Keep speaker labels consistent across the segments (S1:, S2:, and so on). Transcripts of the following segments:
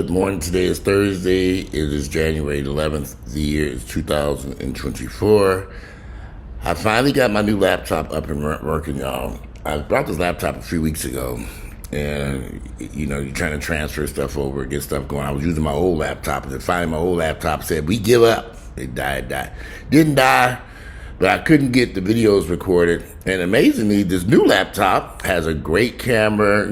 S1: Good morning. Today is Thursday. It is January 11th. The year is 2024. I finally got my new laptop up and working, y'all. I bought this laptop a few weeks ago. And, you're trying to transfer stuff over, get stuff going. I was using my old laptop. And then finally my old laptop said, we give up. It died. Didn't die, but I couldn't get the videos recorded. And amazingly, this new laptop has a great camera.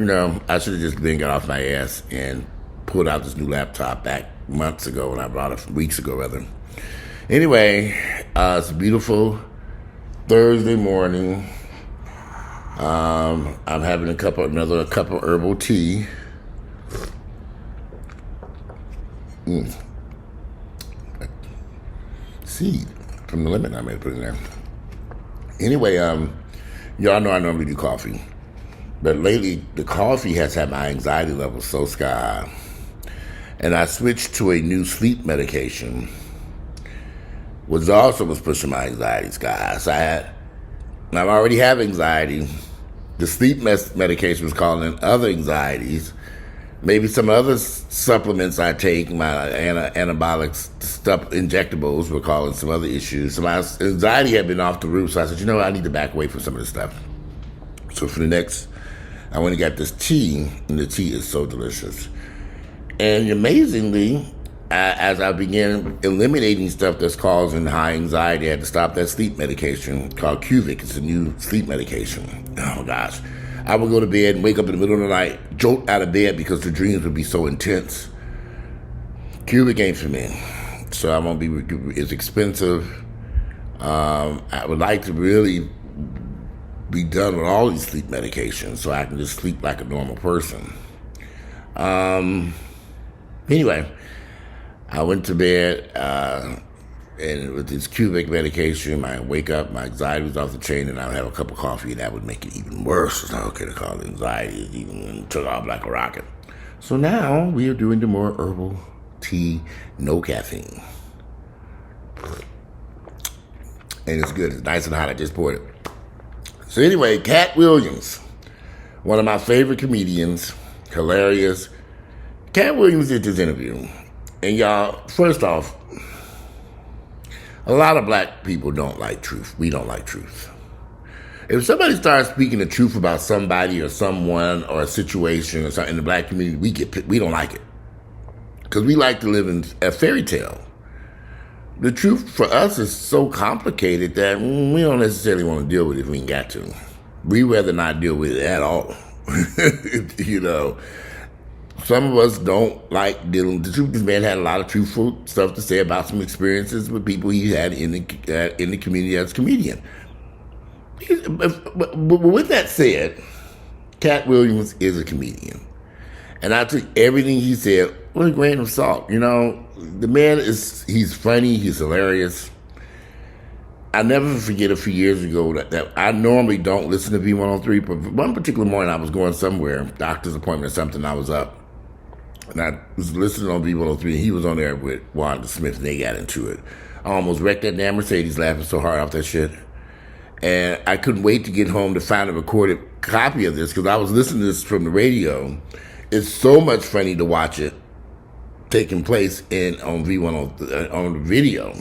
S1: I should have just got off my ass and pulled out this new laptop back months ago when I bought it, weeks ago rather. Anyway, it's a beautiful Thursday morning. I'm having another cup of herbal tea. Seed from the lemon I may put in there. Anyway, y'all know I normally do coffee, but lately the coffee has had my anxiety levels so sky high. And I switched to a new sleep medication, which also was pushing my anxiety sky high. So I already have anxiety. The sleep medication was calling in other anxieties. Maybe some other supplements I take, my anabolic stuff, injectables, were causing some other issues. So my anxiety had been off the roof. So I said, I need to back away from some of this stuff. So I went and got this tea, and the tea is so delicious. And amazingly, as I began eliminating stuff that's causing high anxiety, I had to stop that sleep medication called Cuvic. It's a new sleep medication. Oh, gosh. I would go to bed and wake up in the middle of the night, jolt out of bed because the dreams would be so intense. Cuvic ain't for me. So I'm going to be, it's expensive. I would like to really be done with all these sleep medications so I can just sleep like a normal person. Anyway, I went to bed, and with this Cuvic medication, I wake up, my anxiety was off the chain, and I would have a cup of coffee, and that would make it even worse. So I could have called it anxiety, it even took off like a rocket. So now we are doing the more herbal tea, no caffeine. And it's good. It's nice and hot. I just poured it. So anyway, Katt Williams, one of my favorite comedians, hilarious. Katt Williams did this interview. And y'all, first off, a lot of black people don't like truth. We don't like truth. If somebody starts speaking the truth about somebody or someone or a situation or something in the black community, we don't like it. Because we like to live in a fairy tale. The truth for us is so complicated that we don't necessarily want to deal with it if we ain't got to. We'd rather not deal with it at all. Some of us don't like dealing with the truth. This man had a lot of truthful stuff to say about some experiences with people he had in the community as a comedian. But with that said, Katt Williams is a comedian. And I took everything he said with a grain of salt. The man he's funny, he's hilarious. I'll never forget a few years ago that I normally don't listen to V103, but one particular morning I was going somewhere, doctor's appointment or something, I was up. And I was listening on V103, and he was on there with Wanda Smith, and they got into it. I almost wrecked that damn Mercedes laughing so hard off that shit. And I couldn't wait to get home to find a recorded copy of this, because I was listening to this from the radio. It's so much funny to watch it taking place on V103, on the video.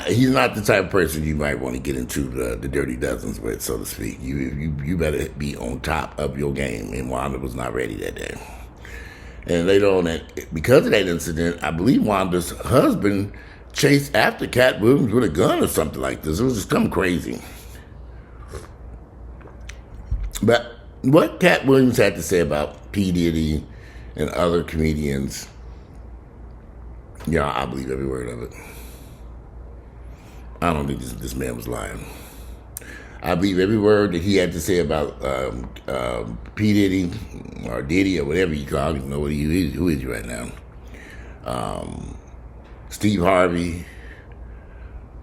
S1: He's not the type of person you might want to get into the dirty dozens with, so to speak. You better be on top of your game, and Wanda was not ready that day. And later on, because of that incident, I believe Wanda's husband chased after Katt Williams with a gun or something like this. It was just something crazy. But what Katt Williams had to say about P. Diddy and other comedians, I believe every word of it. I don't think this man was lying. I believe every word that he had to say about P. Diddy or Diddy or whatever you call him. I don't even know who is right now. Steve Harvey,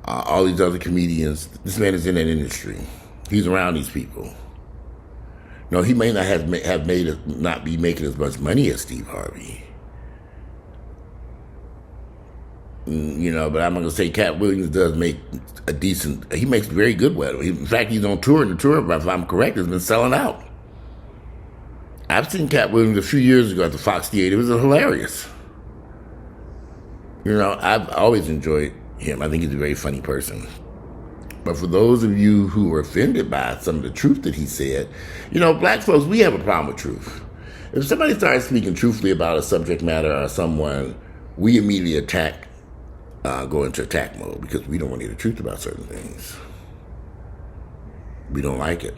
S1: all these other comedians. This man is in that industry. He's around these people. No, he may not be making as much money as Steve Harvey. But I'm going to say Katt Williams does make he makes very good weather. In fact, he's on tour, and the tour, if I'm correct, has been selling out. I've seen Katt Williams a few years ago at the Fox Theater. It was hilarious. I've always enjoyed him. I think he's a very funny person. But for those of you who were offended by some of the truth that he said, black folks, we have a problem with truth. If somebody starts speaking truthfully about a subject matter or someone, we immediately go into attack mode because we don't want to hear the truth about certain things. We don't like it.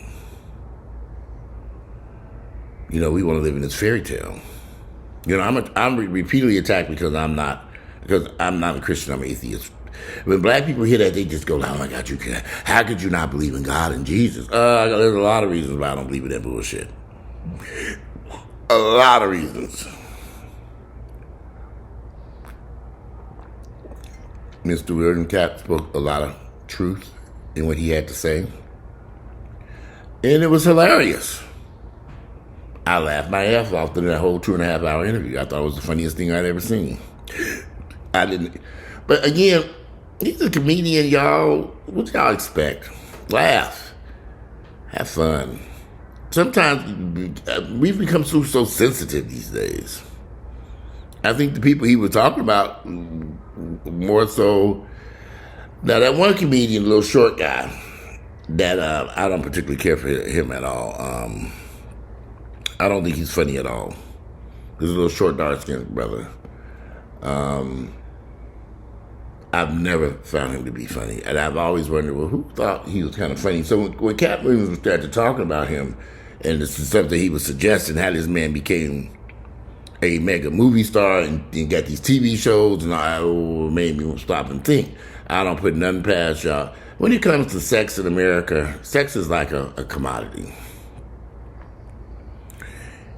S1: We want to live in this fairy tale. I'm repeatedly attacked because I'm not a Christian, I'm an atheist. When black people hear that, they just go, oh my God, how could you not believe in God and Jesus? There's a lot of reasons why I don't believe in that bullshit. A lot of reasons. Mr. William Katt spoke a lot of truth in what he had to say. And it was hilarious. I laughed my ass off through that whole 2.5 hour interview. I thought it was the funniest thing I'd ever seen. I didn't. But again, he's a comedian, y'all. What y'all expect? Laugh. Have fun. Sometimes we've become so sensitive these days. I think the people he was talking about more so. Now, that one comedian, little short guy, that I don't particularly care for him at all. I don't think he's funny at all. He's a little short, dark-skinned brother. I've never found him to be funny. And I've always wondered, well, who thought he was kind of funny? So when Katt Williams started talking about him, and this is something he was suggesting, how this man became a mega movie star and got these TV shows, and it made me stop and think. I don't put nothing past y'all. When it comes to sex in America, sex is like a commodity.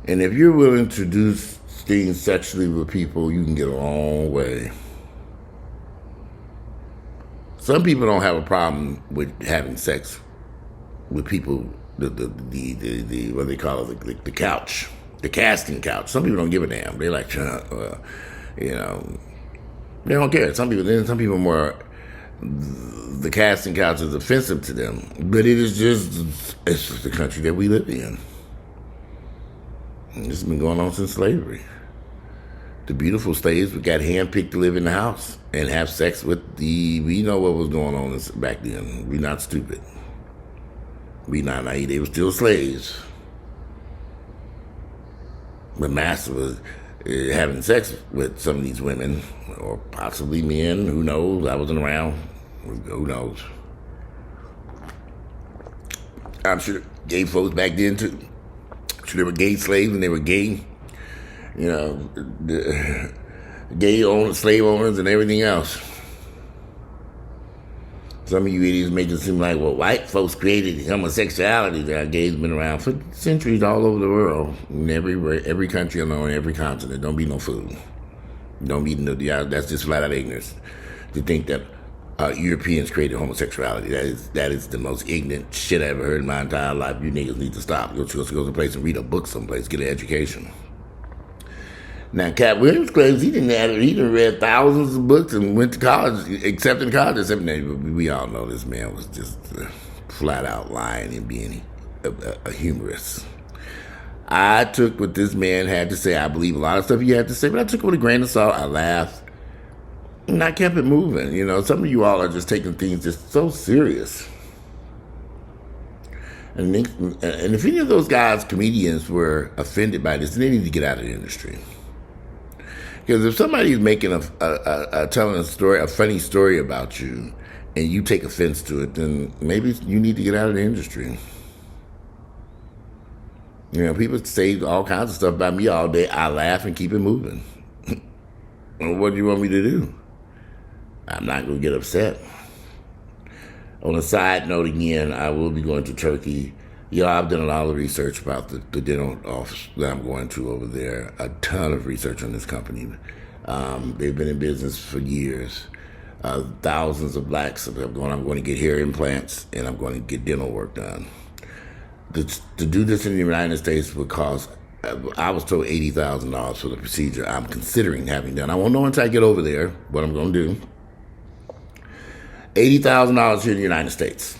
S1: And if you're willing to do things sexually with people, you can get a long way. Some people don't have a problem with having sex with people, the what they call it, the couch, the casting couch. Some people don't give a damn. They like, they don't care. Some people more, the casting couch is offensive to them. But it's just the country that we live in. And this has been going on since slavery. The beautiful slaves got handpicked to live in the house and have sex with we know what was going on back then. We're not stupid. We not naive. They were still slaves. But master was having sex with some of these women, or possibly men. Who knows? I wasn't around. Who knows? I'm sure gay folks back then too. Sure, they were gay slaves and they were gay. Gay owners, slave owners, and everything else. Some of you idiots make it seem like, well, white folks created homosexuality. Gays been around for centuries all over the world, in every country I know, in every continent. Don't be no fool. Don't be that's just flat out ignorance to think that Europeans created homosexuality. That is the most ignorant shit I ever heard in my entire life. You niggas need to stop. Go to a place and read a book someplace. Get an education. Now, Katt Williams claims he didn't read thousands of books and went to college, except in college. We all know this man was just flat out lying and being a humorist. I took what this man had to say. I believe a lot of stuff he had to say, but I took it with a grain of salt. I laughed, and I kept it moving. Some of you all are just taking things just so serious. And if any of those guys, comedians, were offended by this, they need to get out of the industry. Because if somebody's making telling a funny story about you, and you take offense to it, then maybe you need to get out of the industry. People say all kinds of stuff about me all day. I laugh and keep it moving. What do you want me to do? I'm not going to get upset. On a side note, again, I will be going to Turkey. I've done a lot of research about the dental office that I'm going to over there. A ton of research on this company. They've been in business for years. Thousands of blacks have gone. I'm going to get hair implants, and I'm going to get dental work done. To do this in the United States would cost, I was told $80,000 for the procedure I'm considering having done. I won't know until I get over there what I'm going to do. $80,000 here in the United States.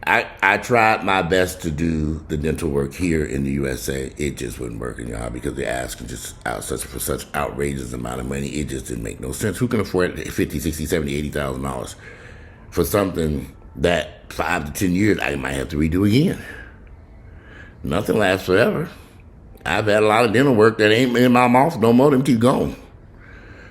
S1: I tried my best to do the dental work here in the USA. It just wasn't working, y'all, because they're asking just for such outrageous amount of money. It just didn't make no sense. Who can afford $50, $60, $70, $80,000 for something that 5 to 10 years I might have to redo again? Nothing lasts forever. I've had a lot of dental work that ain't in my mouth no more. Them keep going.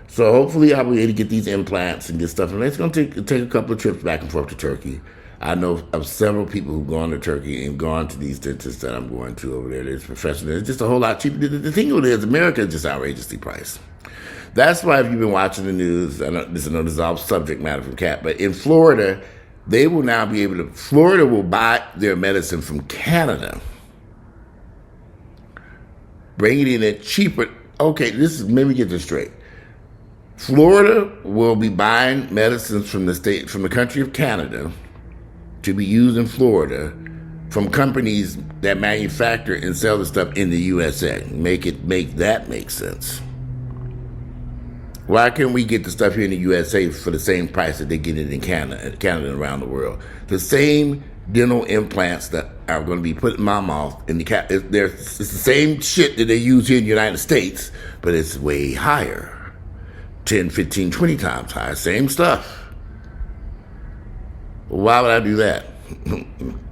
S1: So hopefully I'll be able to get these implants and get stuff. And it's going to take a couple of trips back and forth to Turkey. I know of several people who've gone to Turkey and gone to these dentists that I'm going to over there. There's professionals. It's just a whole lot cheaper. The thing of it is, America is just outrageously priced. That's why if you've been watching the news, I know this is all subject matter from Katt, but in Florida, they will now be able to, Florida will buy their medicine from Canada, bring it in at cheaper. Okay, let me get this straight. Florida will be buying medicines from the country of Canada to be used in Florida from companies that manufacture and sell the stuff in the USA. Make that make sense. Why can't we get the stuff here in the USA for the same price that they get it in Canada and around the world? The same dental implants that are going to be put in my mouth, it's the same shit that they use here in the United States, but it's way higher. 10, 15, 20 times higher. Same stuff. Why would I do that?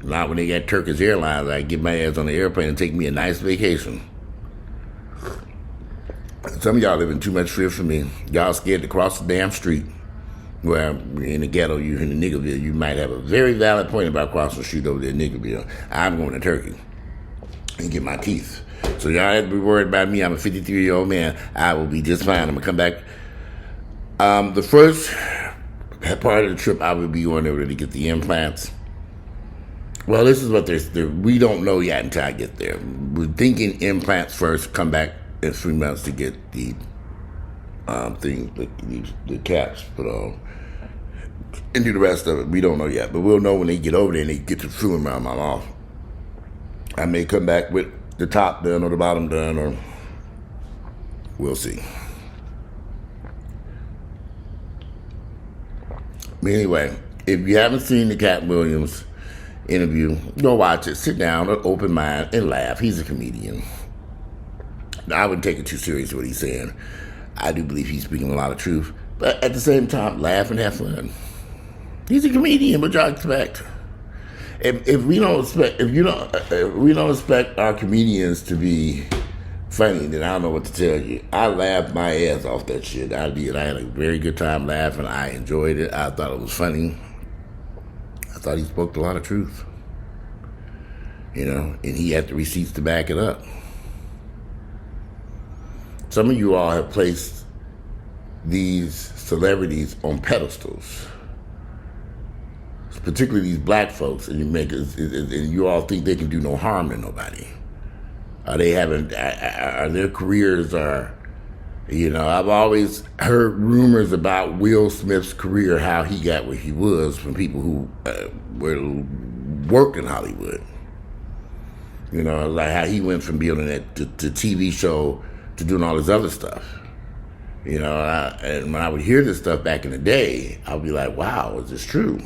S1: Not when they got Turkish Airlines. I get my ass on the airplane and take me a nice vacation. Some of y'all live in too much fear for me. Y'all scared to cross the damn street. Well, in the ghetto, you in the Niggerville, you might have a very valid point about crossing the street over there in Niggerville. I'm going to Turkey and get my teeth. So y'all have to be worried about me. I'm a 53-year-old man. I will be just fine. I'm going to come back. The first part of the trip, I will be going over to get the implants. Well, this is what we don't know yet until I get there. We're thinking implants first, come back in 3 months to get the the caps put on. And do the rest of it. We don't know yet, but we'll know when they get over there and they get the fluid around my mouth. I may come back with the top done or the bottom done, or we'll see. Anyway, if you haven't seen the Katt Williams interview, go watch it. Sit down with an open mind and laugh. He's a comedian. Now, I wouldn't take it too serious what he's saying. I do believe he's speaking a lot of truth, but at the same time, laugh and have fun. He's a comedian, what y'all expect? If we don't expect our comedians to be funny, then I don't know what to tell you. I laughed my ass off that shit. I did. I had a very good time laughing. I enjoyed it. I thought it was funny. I thought he spoke a lot of truth. And he had the receipts to back it up. Some of you all have placed these celebrities on pedestals, particularly these black folks, and you all think they can do no harm to nobody. Are their careers I've always heard rumors about Will Smith's career, how he got where he was from people who worked in Hollywood. Like how he went from being on that to TV show to doing all this other stuff. And when I would hear this stuff back in the day, I would be like, wow, is this true?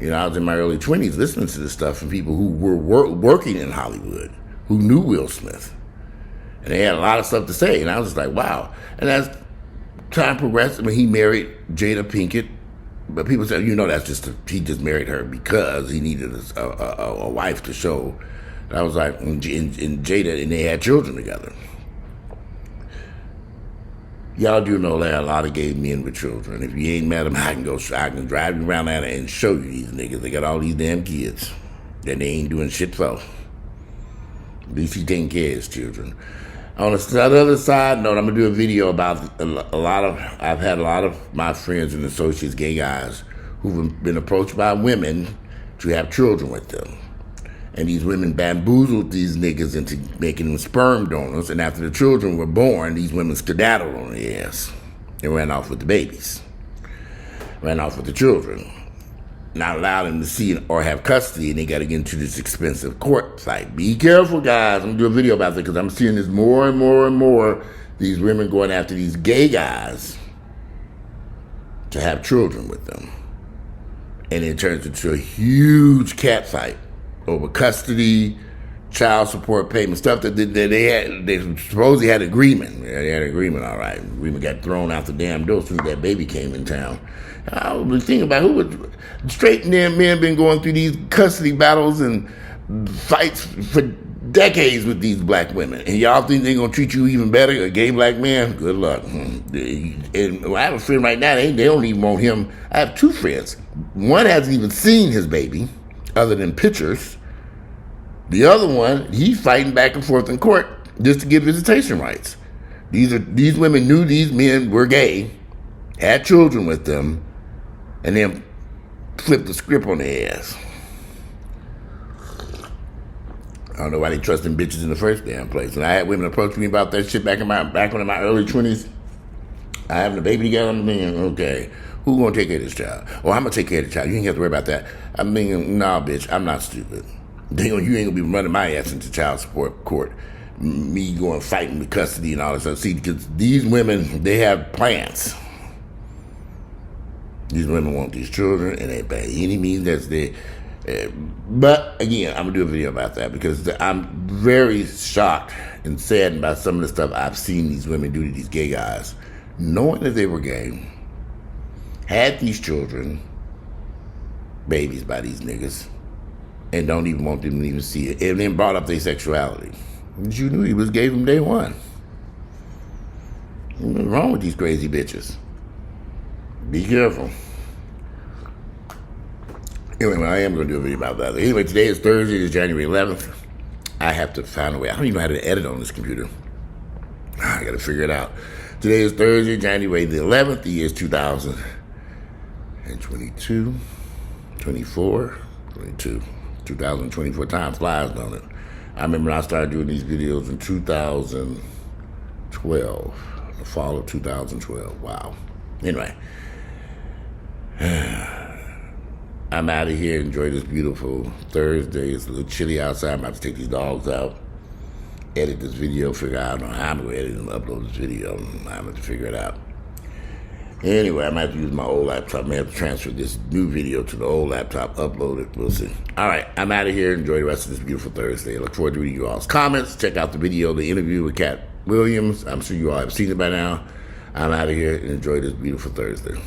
S1: I was in my early 20s listening to this stuff from people who were working in Hollywood, who knew Will Smith. And they had a lot of stuff to say. And I was just like, wow. And as time progressed, he married Jada Pinkett. But people said, he just married her because he needed a wife to show. And I was like, and Jada, and they had children together. Y'all do know there are a lot of gay men with children. If you ain't met them, I can drive you around there and show you these niggas. They got all these damn kids that they ain't doing shit for. At least he taking care of his children. On the other side note, I'm gonna do a video about I've had a lot of my friends and associates, gay guys, who've been approached by women to have children with them. And these women bamboozled these niggas into making them sperm donors. And after the children were born, these women skedaddled on their ass and ran off with the babies. Ran off with the children. Not allowed them to see or have custody, and they got to get into this expensive court fight. Be careful, guys. I'm going to do a video about that because I'm seeing this more and more and more. These women going after these gay guys to have children with them. And it turns into a huge cat fight over custody, child support payment, stuff that they supposedly had agreement. Yeah, they had an agreement, all right. Agreement got thrown out the damn door as soon as that baby came in town. I was thinking about who would straight damn men been going through these custody battles and fights for decades with these black women, and y'all think they're gonna treat you even better, a gay black man? Good luck. And I have a friend right now, they don't even want him. I have two friends. One hasn't even seen his baby, other than pictures. The other one, he's fighting back and forth in court just to get visitation rights. These women knew these men were gay, had children with them, and then flipped the script on their ass. I don't know why they trust them bitches in the first damn place. And I had women approach me about that shit back when in my early 20s. I having a baby together, I'm thinking, okay, who gonna take care of this child? Oh, I'm gonna take care of the child. You ain't have to worry about that. I'm thinking, nah, bitch, I'm not stupid. You ain't gonna be running my ass into child support court. Me going fighting with custody and all this stuff. See, because these women, they have plans. These women want these children, and they by any means that's there. But again, I'm gonna do a video about that because I'm very shocked and saddened by some of the stuff I've seen these women do to these gay guys, knowing that they were gay, had these children, babies by these niggas, and don't even want them to even see it, and then brought up their sexuality. But you knew he was gay from day one. What's wrong with these crazy bitches? Be careful. Anyway, I am going to do a video about that. Anyway, today is Thursday, it's January 11th. I have to find a way. I don't even know how to edit on this computer. I got to figure it out. Today is Thursday, January the 11th. The year is 2022, 24, 22. 2024. Time flies, don't it? I remember I started doing these videos in 2012. The fall of 2012. Wow. Anyway. I'm out of here. Enjoy this beautiful Thursday. It's a little chilly outside. I'm about to take these dogs out, edit this video, figure out how I'm going to edit and upload this video. I'm going to figure it out. Anyway, I might have to use my old laptop. I may have to transfer this new video to the old laptop, upload it. We'll see. All right, I'm out of here. Enjoy the rest of this beautiful Thursday. I look forward to reading you all's comments. Check out the video, the interview with Katt Williams. I'm sure you all have seen it by now. I'm out of here and enjoy this beautiful Thursday.